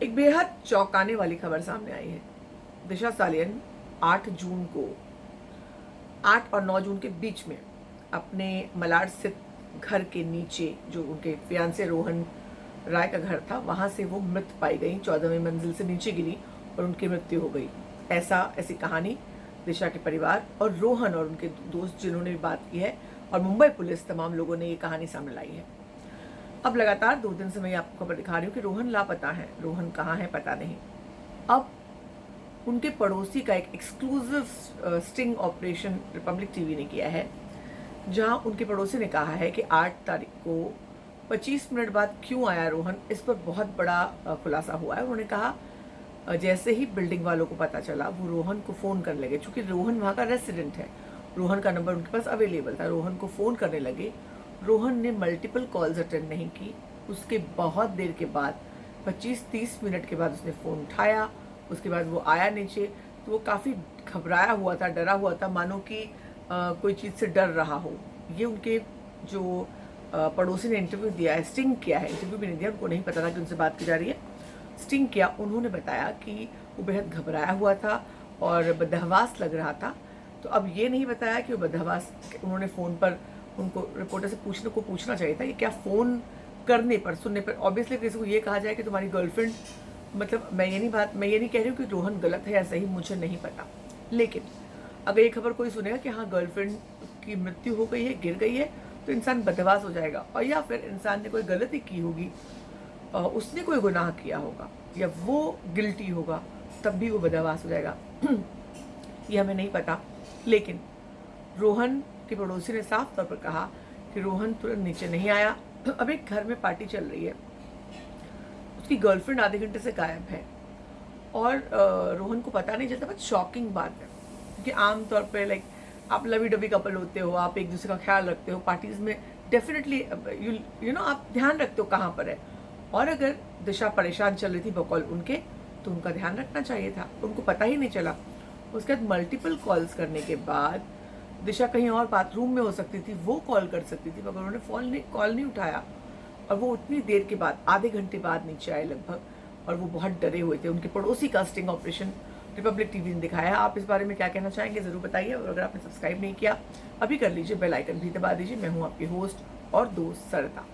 एक बेहद चौंकाने वाली खबर सामने आई है। दिशा सालियन 8 जून को 8 और 9 जून के बीच में अपने मलाड स्थित घर के नीचे, जो उनके फियांसे रोहन राय का घर था, वहां से वो मृत पाई गई। 14वीं मंजिल से नीचे गिरी और उनकी मृत्यु हो गई। ऐसी कहानी दिशा के परिवार और रोहन और उनके दोस्त जिन्होंने भी बात की है, और मुंबई पुलिस, तमाम लोगों ने ये कहानी सामने लाई है। अब लगातार 2 दिन से मैं आपको खबर दिखा रही हूँ कि रोहन लापता है। रोहन कहाँ है पता नहीं। अब उनके पड़ोसी का एक exclusive sting operation Republic TV ने किया है, जहां उनके पड़ोसी ने कहा है कि 8 तारीख को 25 मिनट बाद क्यों आया रोहन, इस पर बहुत बड़ा खुलासा हुआ है। उन्होंने कहा जैसे ही बिल्डिंग वालों को पता चला, वो रोहन को फ़ोन करने लगे। चूंकि रोहन वहाँ का रेसिडेंट है, रोहन का नंबर उनके पास अवेलेबल था। रोहन को फ़ोन करने लगे। रोहन ने मल्टीपल कॉल्स अटेंड नहीं की। उसके बहुत देर के बाद 25-30 मिनट के बाद उसने फ़ोन उठाया। उसके बाद वो आया नीचे, तो वो काफ़ी घबराया हुआ था, डरा हुआ था, मानो कि कोई चीज़ से डर रहा हो। ये उनके जो पड़ोसी ने इंटरव्यू दिया है, स्टिंग किया है, इंटरव्यू भी नहीं दिया, उनको नहीं पता था कि उनसे बात की जा रही है, स्टिंग किया। उन्होंने बताया कि वो बेहद घबराया हुआ था और बदहवास लग रहा था। तो अब ये नहीं बताया कि वो बदहवास, उन्होंने फ़ोन पर उनको रिपोर्टर से पूछना चाहिए था कि क्या फ़ोन करने पर, सुनने पर ऑब्वियसली किसी को ये कहा जाए कि तुम्हारी गर्लफ्रेंड, मतलब मैं ये नहीं कह रही हूँ कि रोहन गलत है या सही, मुझे नहीं पता, लेकिन अगर ये खबर कोई सुनेगा कि हाँ गर्लफ्रेंड की मृत्यु हो गई है, गिर गई है, तो इंसान बदहवास हो जाएगा। और या फिर इंसान ने कोई गलती की होगी, उसने कोई गुनाह किया होगा, या वो गिल्टी होगा, तब भी वो बदहवास हो जाएगा। ये हमें नहीं पता, लेकिन रोहन के पड़ोसी ने साफ तौर पर कहा कि रोहन तुरंत नीचे नहीं आया। अब एक घर में पार्टी चल रही है, उसकी गर्लफ्रेंड आधे घंटे से गायब है और रोहन को पता नहीं चलता। बहुत शॉकिंग बात है, क्योंकि आमतौर पे लाइक आप लवी डबी कपल होते हो, आप एक दूसरे का ख्याल रखते हो, पार्टीज में डेफिनेटली यू नो आप ध्यान रखते हो कहाँ पर है। और अगर दिशा परेशान चल रही थी बकौल उनके, तो उनका ध्यान रखना चाहिए था, उनको पता ही नहीं चला। उसके बाद मल्टीपल कॉल्स करने के बाद दिशा कहीं और बाथरूम में हो सकती थी, वो कॉल कर सकती थी, मगर उन्होंने कॉल नहीं उठाया। और वो उतनी देर के बाद, आधे घंटे बाद नीचे आए लगभग, और वो बहुत डरे हुए थे। उनके पड़ोसी का स्टिंग ऑपरेशन रिपब्लिक टीवी ने दिखाया है। आप इस बारे में क्या कहना चाहेंगे ज़रूर बताइए, और अगर आपने सब्सक्राइब नहीं किया अभी कर लीजिए, बेल आइकन भी दबा दीजिए। मैं हूँ आपकी होस्ट और दोस्त सरता।